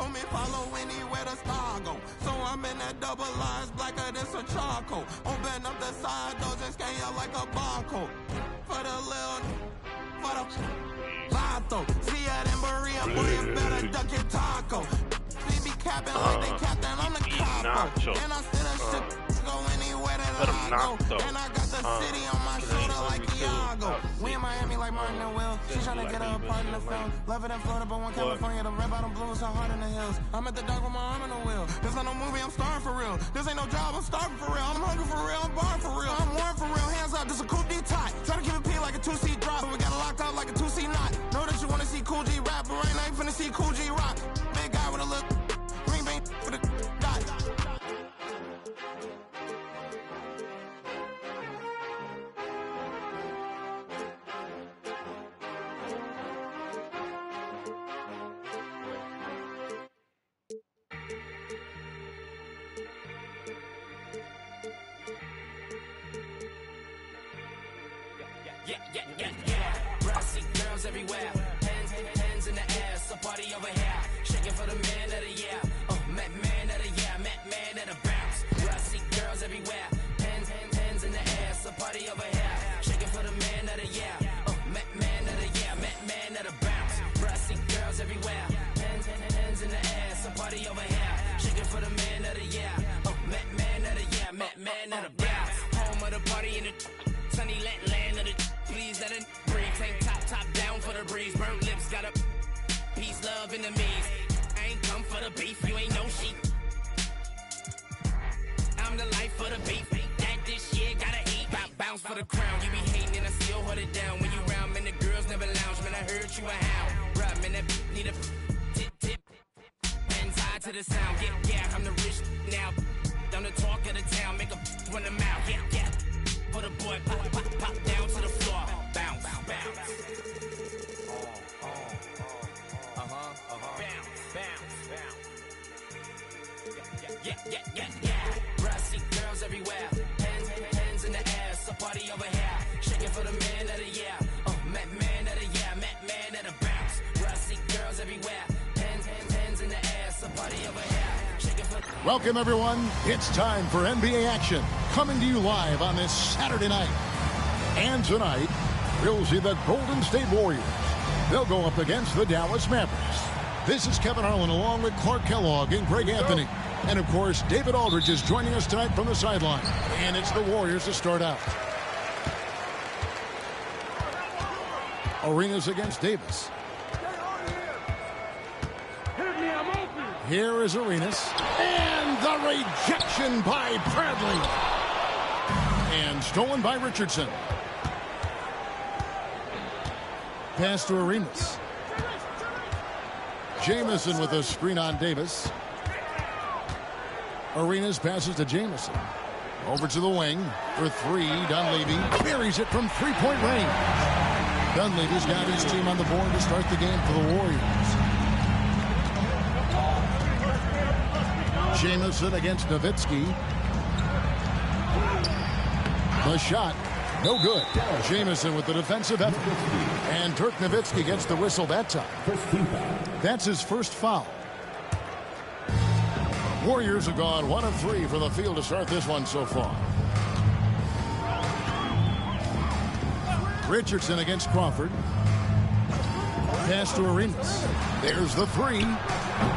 told me follow anywhere the star go. So I'm in that double lines, blacker than some charcoal. Open up the side doors and scan you like a barcode. For the little, for the vato. See ya in Berea, boy, you better duck your taco. They be capping like they captain, I'm the capo. And I still a shit, go anywhere that I go. And I got the city on my shoulder like Iago. We in Miami like Martin and Will. She tryna get her apart in the film. Love it in Florida, but one California, the red bottom blue is so hard in the hills. I'm at the dock with my arm in the wheel. This ain't no movie, I'm starving for real. This ain't no job, I'm starving for real. I'm hungry for real, I'm barring for real. I'm warm for real, hands up, this a coupe D-tie. Try to keep it P like a 2C drop, but we got it locked out like a 2C knot. Know that you wanna see Cool G rap, but right now you finna see Cool G rock. Big guy with a look, green bean with a dot. Yeah. I see girls everywhere. Hands in the air. So party over here. Shaking for the man of the year. Man of the year. Man of the bounce. I see girls everywhere. Hands in the air. So party over here. Shaking for the man of the year. Man of the year. Man of the bounce. I see girls everywhere. Hands in the air. So party over here. Shaking for the man of the year. Man of the year. Man of the bounce. Home of the party in the sunny land of the. Please let it breathe. Tank top down for the breeze. Burnt lips got a peace, love, enemies. I ain't come for the beef. You ain't no sheep. I'm the life for the beef. That this year gotta eat. Bounce for the crown. You be hating and I still hold it down. When you round, man, the girls never lounge. Man, I heard you a hound. Right, man, that need a tip. Hands high to the sound. Yeah, I'm the rich now. I'm the talk of the town. Make a run them out. Yeah. For the boy, pop down to the floor. Bounce. Bounce. Yeah. I see girls everywhere. Hands in the air. So party over here. Shaking for the man of the year. Man of the year. Man of the bounce. I see girls everywhere. Hands in the air. So party over here. Welcome, everyone. It's time for NBA action, coming to you live on this Saturday night. And tonight, we'll see the Golden State Warriors. They'll go up against the Dallas Mavericks. This is Kevin Harlan along with Clark Kellogg and Greg Anthony. And, of course, David Aldridge is joining us tonight from the sideline. And it's the Warriors to start out. Arenas against Davis. Here is Arenas. And the rejection by Bradley. And stolen by Richardson. Pass to Arenas. Jamison with a screen on Davis. Arenas passes to Jamison. Over to the wing for three. Dunleavy buries it from three-point range. Dunleavy's got his team on the board to start the game for the Warriors. Jamison against Nowitzki. The shot, no good. Jamison with the defensive effort. And Dirk Nowitzki gets the whistle that time. That's his first foul. Warriors have gone 1 of 3 for the field to start this one so far. Richardson against Crawford. Pass to Arenas. There's the three.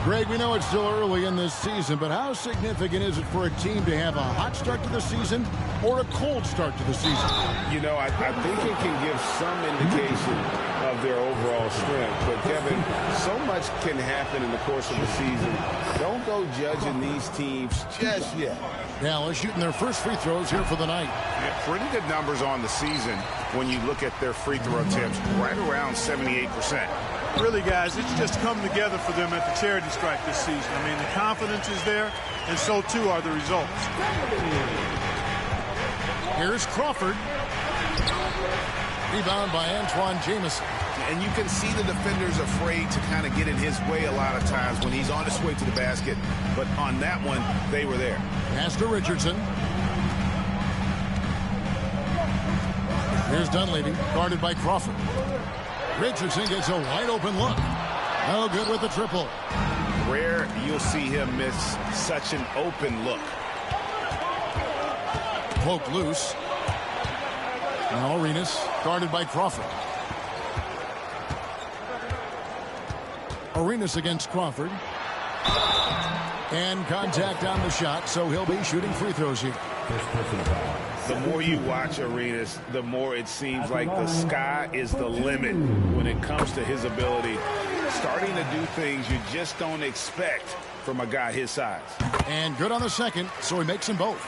Greg, we know it's still early in this season, but how significant is it for a team to have a hot start to the season or a cold start to the season? You know, I think it can give some indication of their overall strength. But, Kevin, so much can happen in the course of the season. Don't go judging these teams just yet. Dallas shooting their first free throws here for the night. Yeah, pretty good numbers on the season when you look at their free throw attempts, right around 78%. Really, guys, it's just come together for them at the charity stripe this season. I mean, the confidence is there, and so too are the results. Here's Crawford. Rebound by Antoine Jamison. And you can see the defenders afraid to kind of get in his way a lot of times when he's on his way to the basket. But on that one, they were there. Pass to Richardson. Here's Dunleavy, guarded by Crawford. Richardson gets a wide open look. No good with the triple. Rare you'll see him miss such an open look. Poke loose. Now Arenas guarded by Crawford. Arenas against Crawford. And contact on the shot, so he'll be shooting free throws here. The more you watch Arenas, the more it seems like the sky is the limit when it comes to his ability. Starting to do things you just don't expect from a guy his size. And good on the second, so he makes them both.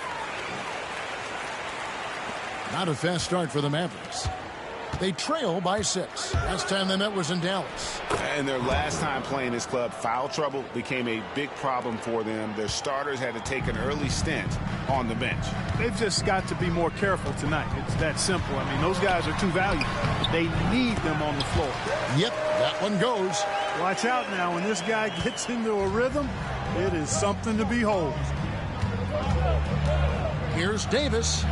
Not a fast start for the Mavericks. They trail by 6. Last time they met was in Dallas. And their last time playing this club, foul trouble became a big problem for them. Their starters had to take an early stint on the bench. They've just got to be more careful tonight. It's that simple. I mean, those guys are too valuable. They need them on the floor. Yep, that one goes. Watch out now. When this guy gets into a rhythm, it is something to behold. Here's Davis.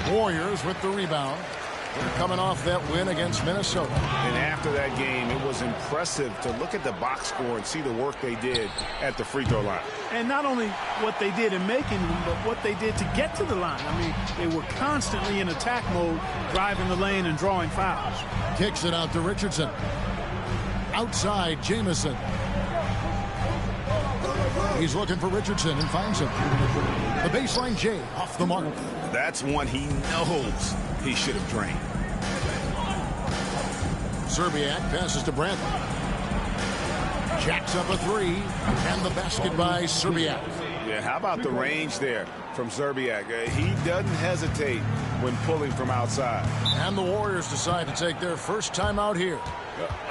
Warriors with the rebound. They're coming off that win against Minnesota. And after that game, it was impressive to look at the box score and see the work they did at the free throw line. And not only what they did in making them, but what they did to get to the line. I mean, they were constantly in attack mode, driving the lane and drawing fouls. Kicks it out to Richardson. Outside, Jamison. He's looking for Richardson and finds him. The baseline J off the mark. That's one he knows he should have drained. Zerbiak passes to Bradley. Jacks up a 3, and the basket by Zerbiak. Yeah, how about the range there from Zerbiak? He doesn't hesitate when pulling from outside. And the Warriors decide to take their first time out here.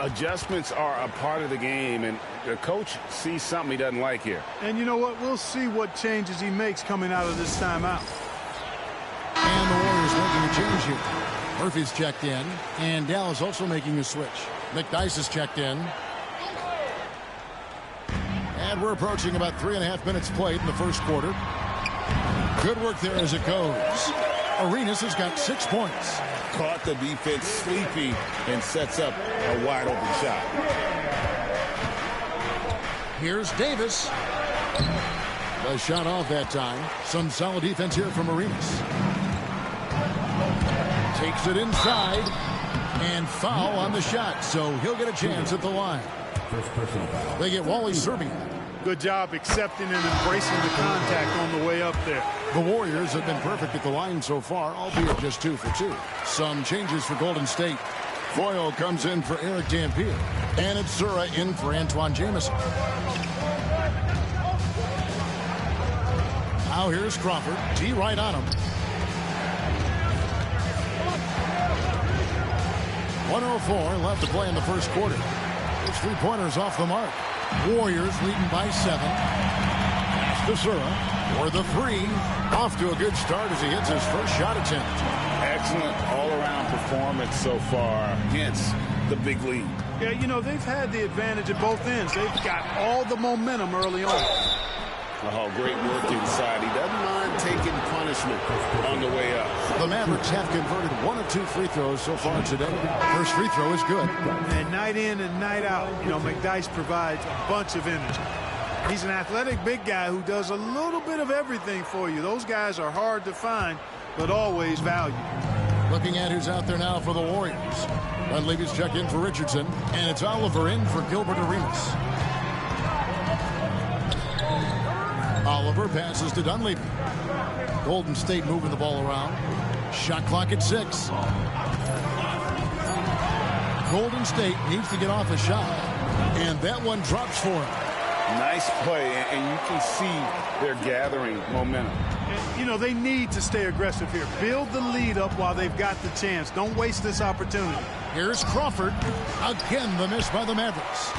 Adjustments are a part of the game, and the coach sees something he doesn't like here. And you know what? We'll see what changes he makes coming out of this timeout. And the Warriors making a change here. Murphy's checked in, and Dallas also making a switch. McDyess is checked in. And we're approaching about 3.5 minutes played in the first quarter. Good work there as it goes. Arenas has got 6 points. Caught the defense sleepy and sets up a wide open shot. Here's Davis. The shot off that time. Some solid defense here from Arenas. Takes it inside. And foul on the shot, so he'll get a chance at the line. They get Wally Zerbiak. Good job accepting and embracing the contact on the way up there. The Warriors have been perfect at the line so far, albeit just 2 for 2. Some changes for Golden State. Foyle comes in for Eric Dampier. And it's Sura in for Antoine Jamison. Now here's Crawford. T right on him. 1:04 left to play in the first quarter. Those 3-pointers off the mark. Warriors leading by 7. Pass to Sura for the 3. Off to a good start as he hits his first shot attempt. Excellent all-around performance so far, hence the big lead. Yeah, you know, they've had the advantage at both ends. They've got all the momentum early on. Oh, great work inside. He doesn't mind taking punishment on the way up. The Mavericks have converted 1 of 2 free throws so far today. First free throw is good. And night in and night out, you know, McDyess provides a bunch of energy. He's an athletic big guy who does a little bit of everything for you. Those guys are hard to find, but always valued. Looking at who's out there now for the Warriors. Dunleavy's checked in for Richardson, and it's Oliver in for Gilbert Arenas. Oliver passes to Dunleavy. Golden State moving the ball around. Shot clock at 6. Golden State needs to get off a shot, and that one drops for him. Nice play, and you can see they're gathering momentum. And, you know, they need to stay aggressive here. Build the lead up while they've got the chance. Don't waste this opportunity. Here's Crawford. Again, the miss by the Mavericks.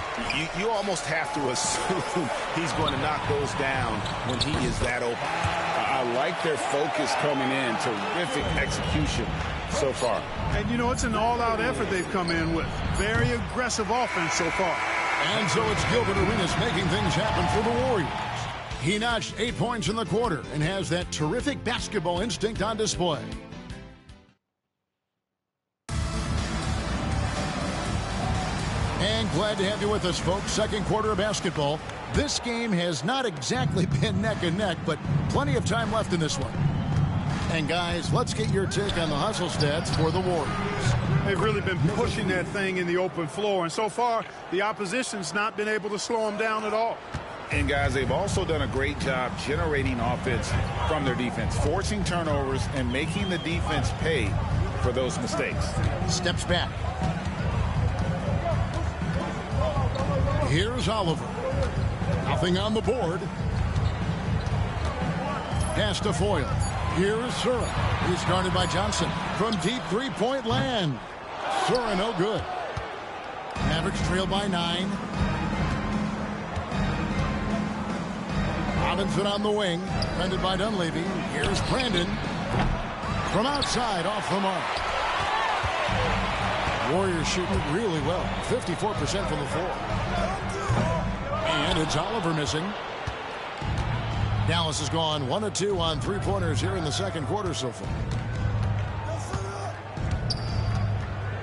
You almost have to assume he's going to knock those down when he is that open. I like their focus coming in. Terrific execution so far. And, you know, it's an all-out effort they've come in with. Very aggressive offense so far. And so it's Gilbert Arenas making things happen for the Warriors. He notched 8 points in the quarter and has that terrific basketball instinct on display. And glad to have you with us, folks. Second quarter of basketball. This game has not exactly been neck and neck, but plenty of time left in this one. And guys, let's get your take on the hustle stats for the Warriors. They've really been pushing that thing in the open floor, and so far the opposition's not been able to slow them down at all. And guys, they've also done a great job generating offense from their defense, forcing turnovers and making the defense pay for those mistakes. Steps back. Here's Oliver. Nothing on the board. Pass to Foyle. Here's Sura. He's guarded by Johnson from deep three-point land. Sura no good. Mavericks trail by 9. Robinson on the wing. Defended by Dunleavy. Here's Brandon. From outside, off the mark. Warriors shooting really well. 54% from the floor. And it's Oliver missing. Dallas has gone 1 of 2 on three-pointers here in the second quarter so far.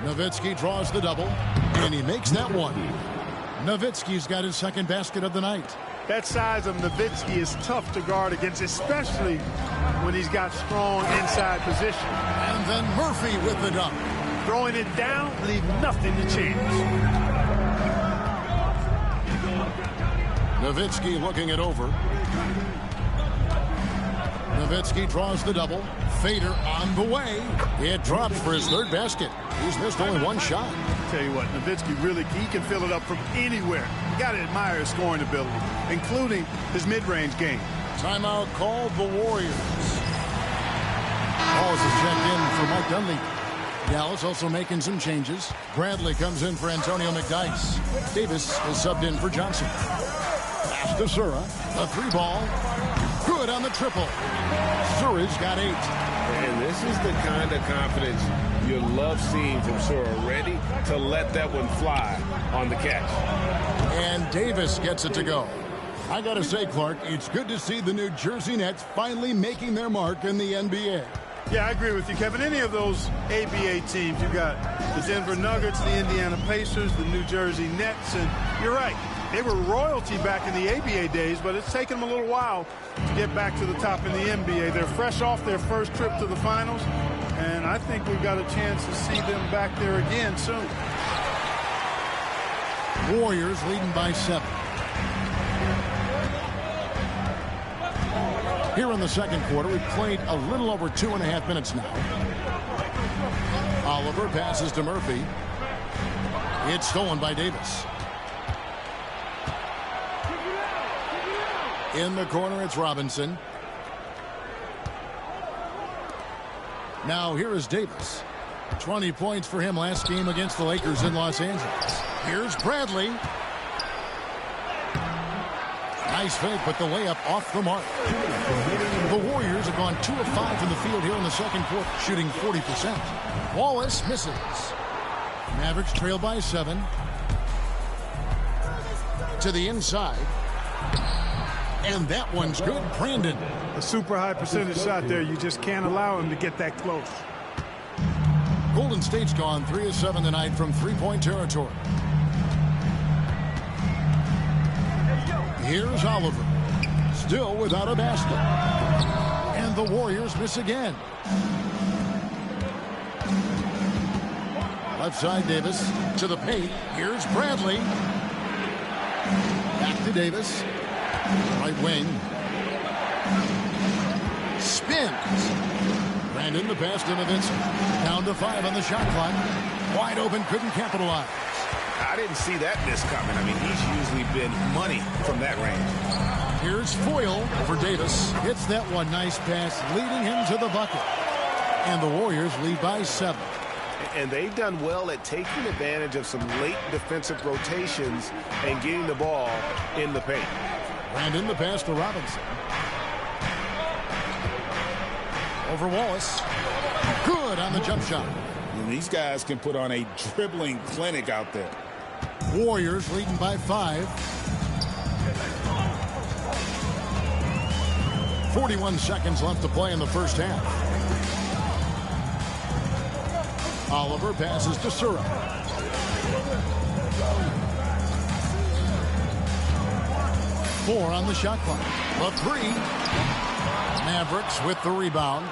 Nowitzki draws the double, and he makes that one. Nowitzki's got his second basket of the night. That size of Nowitzki is tough to guard against, especially when he's got strong inside position. And then Murphy with the dunk. Throwing it down, leave nothing to chance. Nowitzki looking it over. Nowitzki draws the double. Fader on the way. It drops for his third basket. He's missed only one shot. Tell you what, Nowitzki really, he can fill it up from anywhere. You got to admire his scoring ability, including his mid-range game. Timeout called the Warriors. Balls is checked in for Mike Dunleavy. Dallas also making some changes. Bradley comes in for Antonio McDyess. Davis is subbed in for Johnson. Pass to Sura. A 3-ball. Good on the triple. Sura's got 8. And this is the kind of confidence you love seeing from Sura. Ready to let that one fly on the catch. And Davis gets it to go. I got to say, Clark, it's good to see the New Jersey Nets finally making their mark in the NBA. Yeah, I agree with you, Kevin. Any of those ABA teams, you got the Denver Nuggets, the Indiana Pacers, the New Jersey Nets, and you're right. They were royalty back in the ABA days, but it's taken them a little while to get back to the top in the NBA. They're fresh off their first trip to the finals, and I think we've got a chance to see them back there again soon. Warriors leading by 7. Here in the second quarter, we've played a little over 2.5 minutes now. Oliver passes to Murphy. It's stolen by Davis. In the corner, it's Robinson. Now here is Davis. 20 points for him last game against the Lakers in Los Angeles. Here's Bradley. Nice fake, but the layup off the mark. The Warriors have gone 2 of 5 from the field here in the second quarter, shooting 40%. Wallace misses. Mavericks trail by 7. To the inside. And that one's good. Brandon. A super high percentage shot there. You just can't allow him to get that close. Golden State's gone 3 of 7 tonight from three-point territory. Here's Oliver. Still without a basket. And the Warriors miss again. Left side, Davis to the paint. Here's Bradley. Back to Davis. Right wing. Spins. Brandon the pass to Nowitzki. Down to 5 on the shot clock. Wide open, couldn't capitalize. I didn't see that miss coming. I mean, he's usually been money from that range. Here's Foyle for Davis. Hits that one. Nice pass, leading him to the bucket. And the Warriors lead by 7. And they've done well at taking advantage of some late defensive rotations and getting the ball in the paint. Brandon the pass to Robinson. Over Wallace. Good on the jump shot. And these guys can put on a dribbling clinic out there. Warriors leading by 5. 41 seconds left to play in the first half. Oliver passes to Sura. 4 on the shot clock. The 3. Mavericks with the rebound.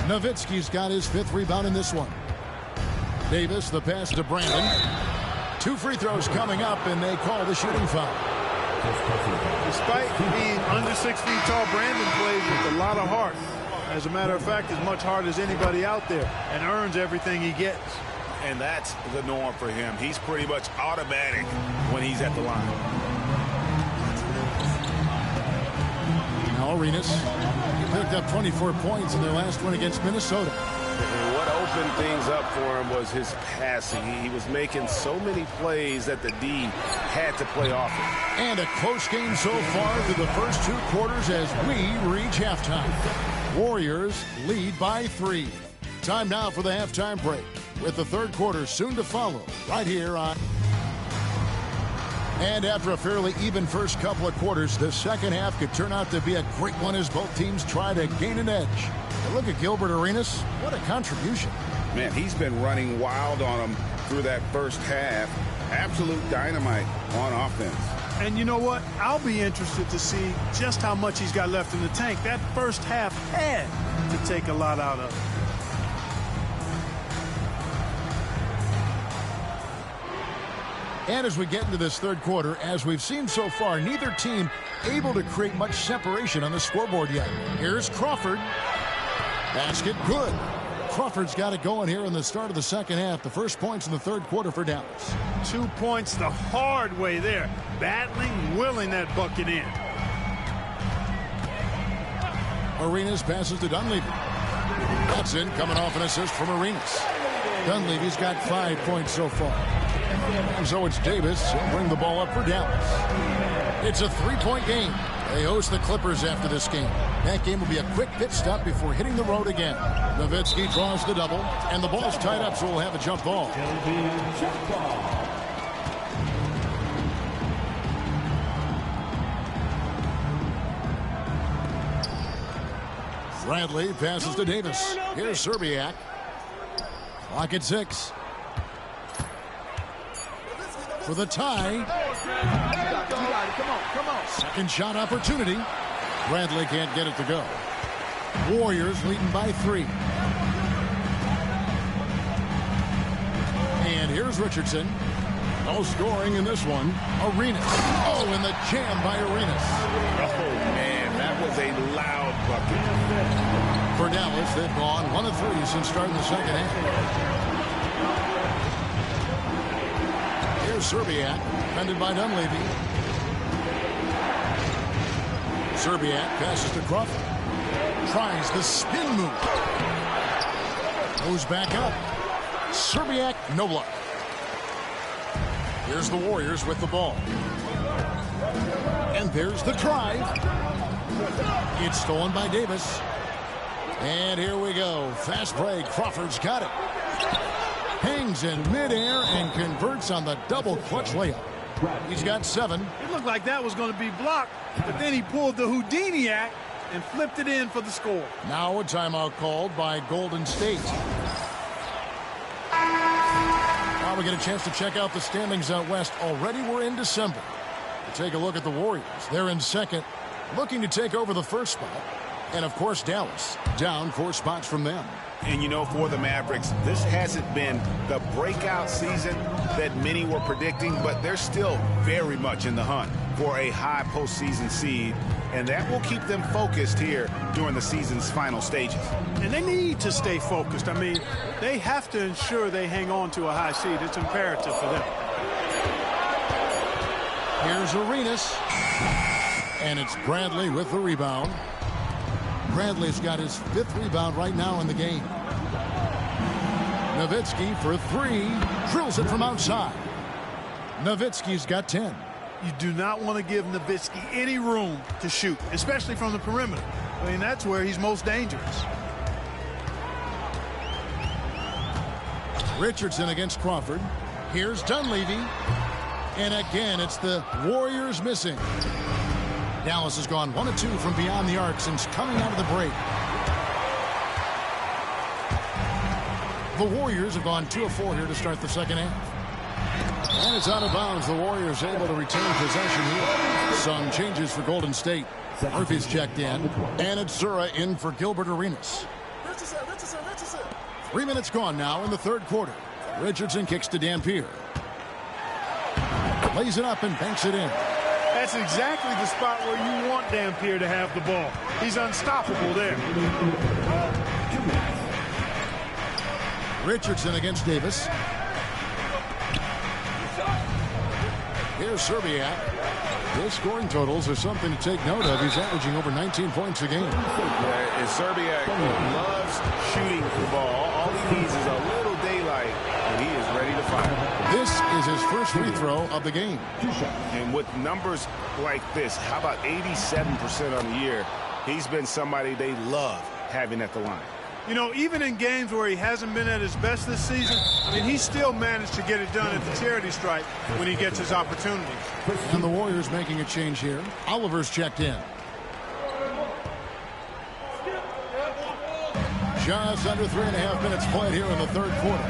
Nowitzki's got his 5th rebound in this one. Davis, the pass to Brandon. 2 free throws coming up, and they call the shooting foul. Despite being under 6 feet tall, Brandon plays with a lot of heart. As a matter of fact, as much heart as anybody out there, and earns everything he gets. And that's the norm for him. He's pretty much automatic when he's at the line. Now Arenas, he picked up 24 points in their last win against Minnesota. And what opened things up for him was his passing. He was making so many plays that the D had to play off it. And a close game so far through the first 2 quarters as we reach halftime. Warriors lead by 3. Time now for the halftime break, with the 3rd quarter soon to follow right here on. And after a fairly even first couple of quarters, the second half could turn out to be a great one as both teams try to gain an edge. And look at Gilbert Arenas. What a contribution. Man, he's been running wild on them through that first half. Absolute dynamite on offense. And you know what? I'll be interested to see just how much he's got left in the tank. That first half had to take a lot out of it. And as we get into this 3rd quarter, as we've seen so far, neither team able to create much separation on the scoreboard yet. Here's Crawford. Basket good. Crawford's got it going here in the start of the second half. The first points in the 3rd quarter for Dallas. 2 points the hard way there. Battling, willing that bucket in. Arenas passes to Dunleavy. That's in, coming off an assist from Arenas. Dunleavy's got 5 points so far. And so it's Davis. He'll bring the ball up for Dallas. It's a 3-point game. They host the Clippers after this game. That game will be a quick pit stop before hitting the road again. Nowitzki draws the double, and the ball's tied up, so we'll have a jump ball. Bradley passes to Davis. Here's Serbiak. Clock at 6. For the tie. Come on. Second shot opportunity. Bradley can't get it to go. Warriors leading by 3. And here's Richardson. No scoring in this one. Arenas. Oh, and the jam by Arenas. Oh, man, that was a loud bucket. For Dallas, they've gone 1 of 3 since starting the second half. Here's Serbiak, defended by Dunleavy. Serbiak passes to Crawford. Tries the spin move. Goes back up. Serbiak, no luck. Here's the Warriors with the ball. And there's the drive. It's stolen by Davis. And here we go. Fast break. Crawford's got it. Hangs in midair and converts on the double clutch layup. He's got 7. It looked like that was going to be blocked, but then he pulled the Houdini act and flipped it in for the score. Now a timeout called by Golden State. Now we get a chance to check out the standings out west. Already we're in December. We'll take a look at the Warriors. They're in 2nd, looking to take over the 1st spot. And, of course, Dallas, down 4 spots from them. And, you know, for the Mavericks, this hasn't been the breakout season that many were predicting, but they're still very much in the hunt for a high postseason seed, and that will keep them focused here during the season's final stages. And they need to stay focused. I mean, they have to ensure they hang on to a high seed. It's imperative for them. Here's Arenas. And it's Bradley with the rebound. Bradley's got his 5th rebound right now in the game. Nowitzki for 3. Drills it from outside. Nowitzki's got 10. You do not want to give Nowitzki any room to shoot, especially from the perimeter. I mean, that's where he's most dangerous. Richardson against Crawford. Here's Dunleavy. And again, it's the Warriors missing. Dallas has gone 1 of 2 from beyond the arc since coming out of the break. The Warriors have gone 2 of 4 here to start the second half. And it's out of bounds. The Warriors able to retain possession here. Some changes for Golden State. Murphy's checked in. And it's Sura in for Gilbert Arenas. 3 minutes gone now in the third quarter. Richardson kicks to Dampier. Lays it up and banks it in. That's exactly the spot where you want Dampier to have the ball. He's unstoppable there. Richardson against Davis. Here's Serbiak. His scoring totals are something to take note of. He's averaging over 19 points a game. And Serbiak loves shooting the ball. All he needs is a little daylight, and he is ready to fire. This is his first free throw of the game. And with numbers like this, how about 87% on the year? He's been somebody they love having at the line. You know, even in games where he hasn't been at his best this season, I mean, he still managed to get it done at the charity stripe when he gets his opportunity. And the Warriors making a change here. Oliver's checked in. Just under 3.5 minutes played here in the third quarter.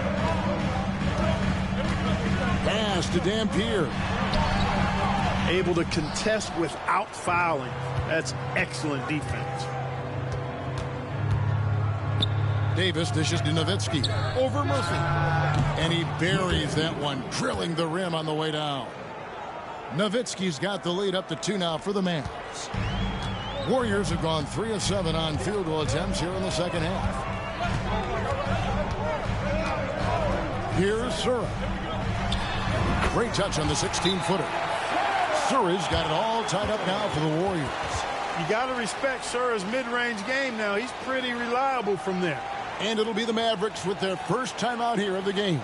Pass to Dampier. Able to contest without fouling. That's excellent defense. Davis dishes to Nowitzki. Over Murphy. And he buries that one, drilling the rim on the way down. Nowitzki's got the lead up to 2 now for the Mavs. Warriors have gone 3 of 7 on field goal attempts here in the second half. Here's Sura. Great touch on the 16-footer. Sura's got it all tied up now for the Warriors. You got to respect Sura's mid-range game now. He's pretty reliable from there. And it'll be the Mavericks with their first time out here of the game.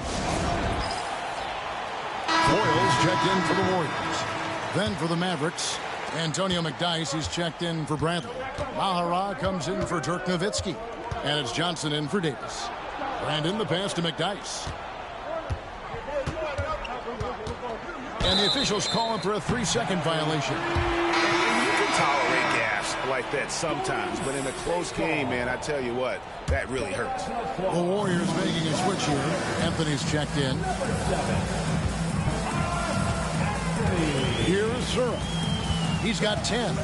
Boyles checked in for the Warriors. Then for the Mavericks, Antonio McDyess is checked in for Bradley. Mahara comes in for Dirk Nowitzki. And it's Johnson in for Davis. Brandon the pass to McDyess. And the officials call him for a 3-second violation. You can tolerate gas like that sometimes, but in a close game, man, I tell you what, that really hurts. The Warriors making a switch here. Anthony's checked in. Here's Sura. He's got 10.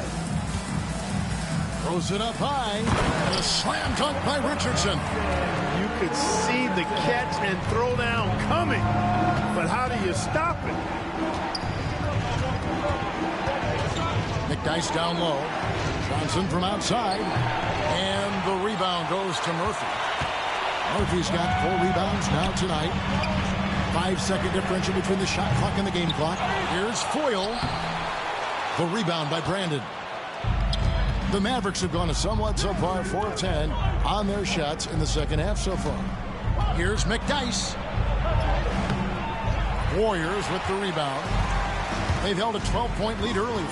Throws it up high. And a slam dunk by Richardson. You could see the catch and throw down coming. But how do you stop it? McDyess down low. Johnson from outside. And the rebound goes to Murphy. Murphy's got 4 rebounds now tonight. 5-second differential between the shot clock and the game clock. Here's Foyle. The rebound by Brandon. The Mavericks have gone a somewhat so far 4 of 10 on their shots in the second half so far. Here's McDyess. Warriors with the rebound. They've held a 12-point lead earlier.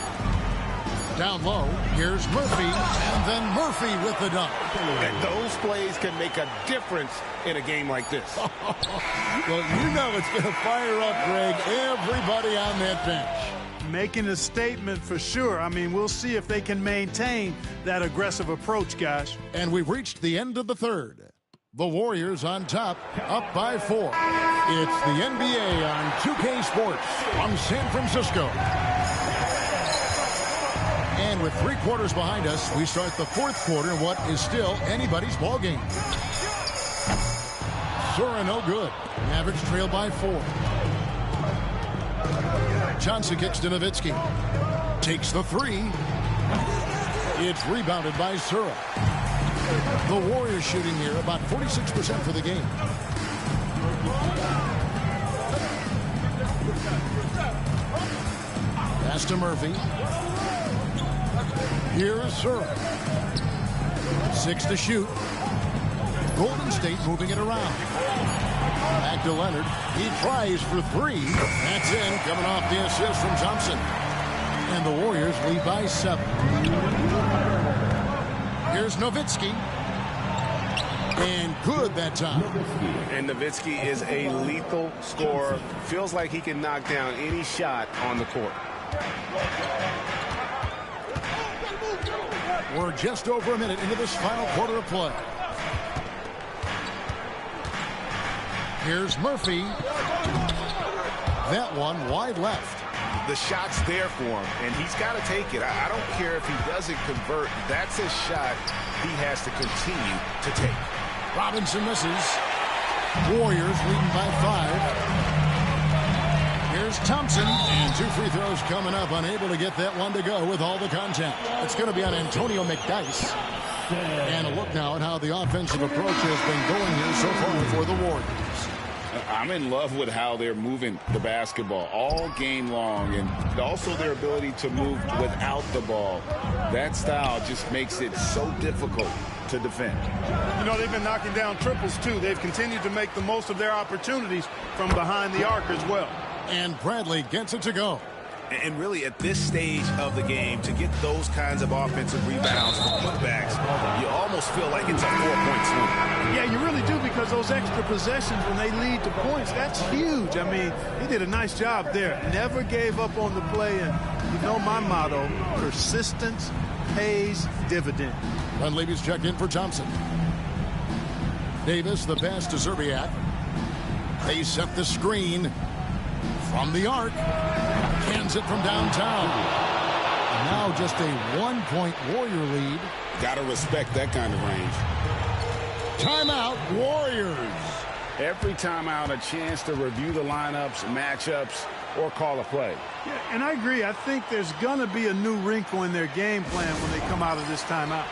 Down low, here's Murphy, and then Murphy with the dunk. And those plays can make a difference in a game like this. Well, you know it's going to fire up, Greg, everybody on that bench. Making a statement for sure. I mean, we'll see if they can maintain that aggressive approach, guys. And we've reached the end of the third. The Warriors on top, up by 4. It's the NBA on 2K Sports from San Francisco. And with 3 quarters behind us, we start the fourth quarter in what is still anybody's ball game. Sura no good. Mavericks trail by 4. Johnson kicks to Nowitzki. Takes the 3. It's rebounded by Sura. The Warriors shooting here about 46% for the game. Pass to Murphy. Here's Sura. 6 to shoot. Golden State moving it around. Back to Leonard. He tries for 3. That's in, coming off the assist from Thompson. And the Warriors lead by 7. Here's Nowitzki. And good that time. And Nowitzki is a lethal scorer. Feels like he can knock down any shot on the court. We're just over a minute into this final quarter of play. Here's Murphy. that one wide left. The shot's there for him, and he's got to take it. I don't care if he doesn't convert. That's a shot he has to continue to take. Robinson misses. Warriors leading by 5. Here's Thompson, and 2 free throws coming up. Unable to get that one to go with all the contact. It's going to be on Antonio McDyess. And a look now at how the offensive approach has been going here so far for the Warriors. I'm in love with how they're moving the basketball all game long, and also their ability to move without the ball. That style just makes it so difficult to defend. You know, they've been knocking down triples, too. They've continued to make the most of their opportunities from behind the arc as well. And Bradley gets it to go. And really, at this stage of the game, to get those kinds of offensive rebounds from putbacks, you almost feel like it's a 4-point swing. Yeah, you really do, because those extra possessions, when they lead to points, that's huge. I mean, he did a nice job there. Never gave up on the play, and you know my motto, persistence pays dividend. Dunleavy's checked in for Thompson. Davis, the pass to Zerbiak. They set the screen from the arc. Cans it from downtown. And now just a 1-point Warrior lead. Got to respect that kind of range. Timeout, Warriors. Every timeout, a chance to review the lineups, matchups, or call a play. Yeah, and I agree. I think there's going to be a new wrinkle in their game plan when they come out of this timeout.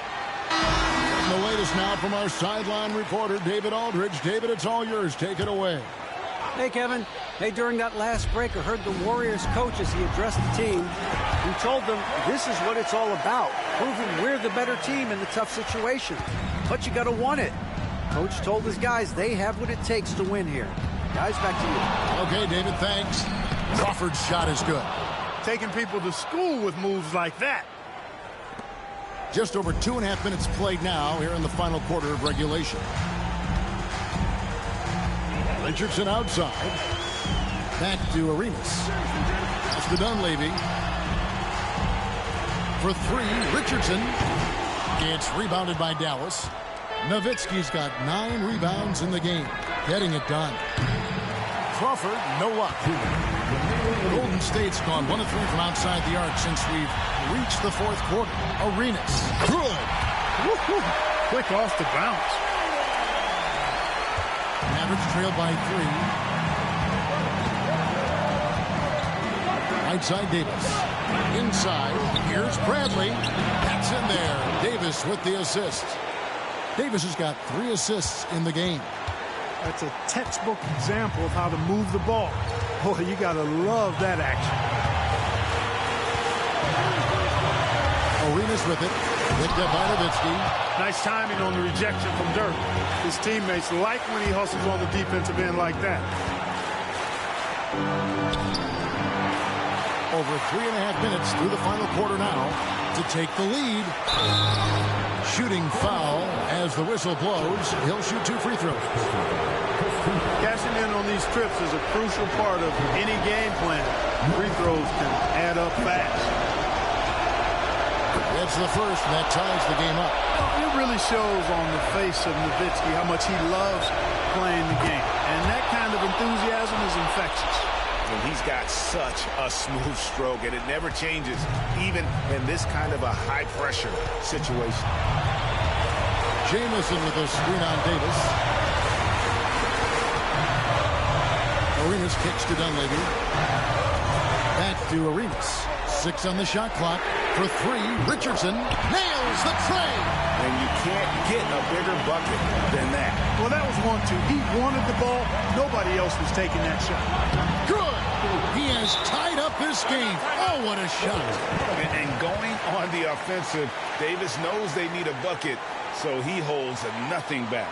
And the latest now from our sideline reporter, David Aldridge. David, it's all yours. Take it away. Hey, Kevin. Hey, during that last break, I heard the Warriors coach as he addressed the team. He told them this is what it's all about, proving we're the better team in the tough situation. But you got to want it. Coach told his guys they have what it takes to win here. Guys, back to you. Okay, David, thanks. Crawford's shot is good. Taking people to school with moves like that. Just over 2.5 minutes played now here in the final quarter of regulation. Richardson outside. Back to Arenas. Pass to Dunleavy. For 3, Richardson. It's rebounded by Dallas. Nowitzki's got 9 rebounds in the game. Getting it done. Crawford, no luck. Golden State's gone 1 of 3 from outside the arc since we've reached the 4th quarter. Arenas. Good. Woo-hoo. Quick off the bounce. Mavericks trailed by 3. Right side Davis. Inside. Here's Bradley. That's in there. Davis with the assist. Davis has got 3 assists in the game. That's a textbook example of how to move the ball. Boy, you got to love that action. Arenas with it. Picked up by Nowitzki. Nice timing on the rejection from Dirk. His teammates like when he hustles on the defensive end like that. Over 3.5 minutes through the final quarter now to take the lead. Shooting foul as the whistle blows. He'll shoot 2 free throws. Cashing in on these trips is a crucial part of any game plan. Free throws can add up fast. That's the first, and that ties the game up. It really shows on the face of Nowitzki how much he loves playing the game. And that kind of enthusiasm is infectious. And he's got such a smooth stroke, and it never changes, even in this kind of a high-pressure situation. Jamison with a screen on Davis. Arenas kicks to Dunleavy. Back to Arenas. 6 on the shot clock. For 3, Richardson nails the tray. And you can't get a bigger bucket than that. Well, that was 1-2. He wanted the ball. Nobody else was taking that shot. Good. He has tied up this game. Oh, what a shot. And going on the offensive, Davis knows they need a bucket, so he holds nothing back.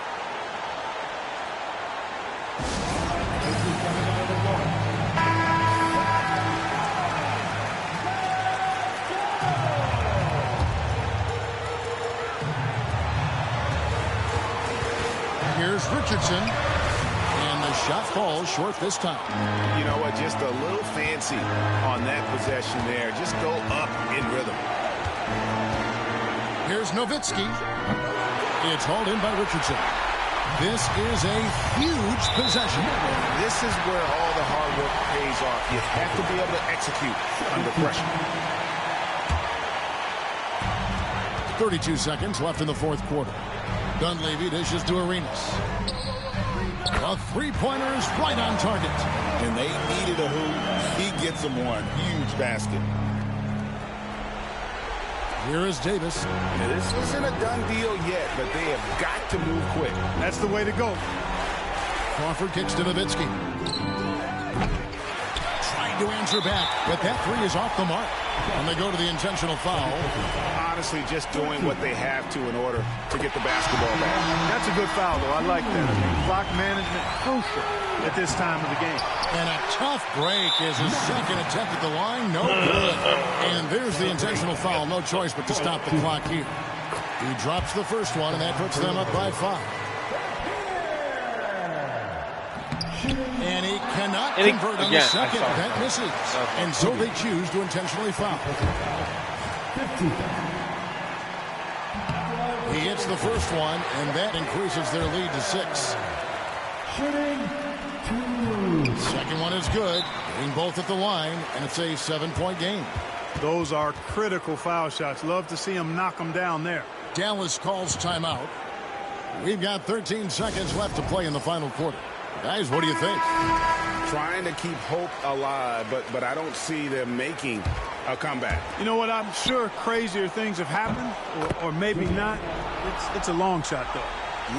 Here's Richardson. And the shot falls short this time. You know what? Just a little fancy on that possession there. Just go up in rhythm. Here's Nowitzki. It's hauled in by Richardson. This is a huge possession. This is where all the hard work pays off. You have to be able to execute under pressure. 32 seconds left in the fourth quarter. Dunleavy dishes to Arenas. A three-pointer is right on target. And they needed a hoop. He gets them one. Huge basket. Here is Davis. Now, this isn't a done deal yet, but they have got to move quick. That's the way to go. Crawford kicks to Nowitzki. Trying to answer back, but that three is off the mark. And they go to the intentional foul. Honestly, just doing what they have to in order to get the basketball back. That's a good foul, though. I like that. I mean, clock management crucial at this time of the game. And a tough break is his second attempt at the line. No good. And there's the intentional foul. No choice but to stop the clock here. He drops the first one, and that puts them up by 5. And he cannot convert on the second. That misses. And so they choose to intentionally foul. He hits the first one, and that increases their lead to 6. Second one is good. Getting both at the line, and it's a 7-point game. Those are critical foul shots. Love to see him knock them down there. Dallas calls timeout. We've got 13 seconds left to play in the final quarter. Guys, what do you think? Trying to keep hope alive, but I don't see them making a comeback. You know what? I'm sure crazier things have happened, or maybe not. It's a long shot, though.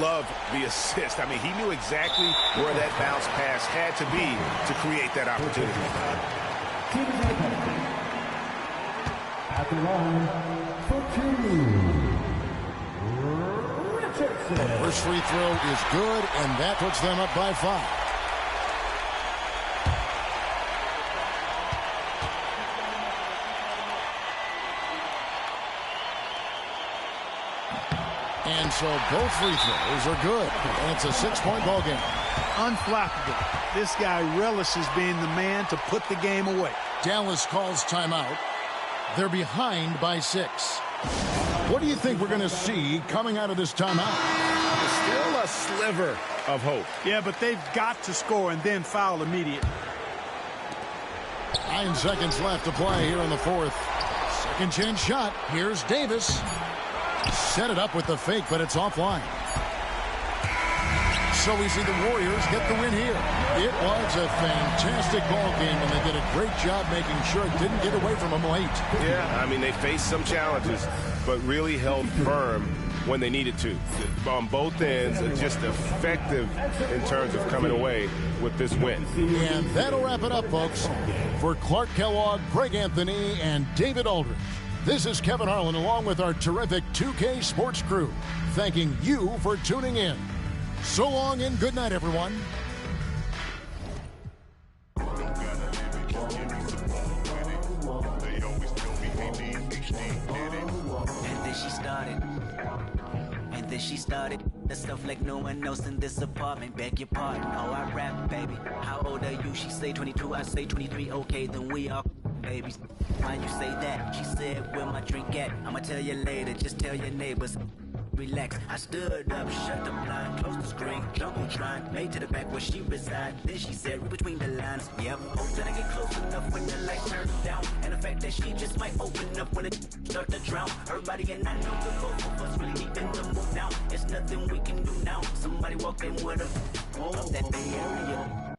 Love the assist. I mean, he knew exactly where that bounce pass had to be to create that opportunity. At the line for 2. First free throw is good, and that puts them up by 5. And so both free throws are good, and it's a 6-point ball game. Unflappable. This guy relishes being the man to put the game away. Dallas calls timeout. They're behind by 6. What do you think we're going to see coming out of this timeout? Still a sliver of hope. Yeah, but they've got to score and then foul immediately. 9 seconds left to play here in the fourth. Second chance shot. Here's Davis. Set it up with the fake, but it's offline. So we see the Warriors get the win here. It was a fantastic ball game, and they did a great job making sure it didn't get away from them late. Yeah, I mean, they faced some challenges, but really held firm when they needed to. On both ends, just effective in terms of coming away with this win. And that'll wrap it up, folks. For Clark Kellogg, Greg Anthony, and David Aldridge, this is Kevin Harlan along with our terrific 2K Sports crew, thanking you for tuning in. So long and good night, everyone. And then she started the stuff like no one else in this apartment. Beg your pardon, oh I rap, baby. How old are you? She say 22, I say 23. Okay, then we are babies. Why you say that? She said, where my drink at? I'ma tell you later, just tell your neighbors. Relax, I stood up, shut the blind, closed the screen, jumbotron, made to the back where she reside. Then she said, read between the lines. Yep, hope that I get close enough when the lights turn down. And the fact that she just might open up when it start to drown. Her body and I know the both of us really deep in the move now. It's nothing we can do now. Somebody walk in with her. Oh, that Bay Area.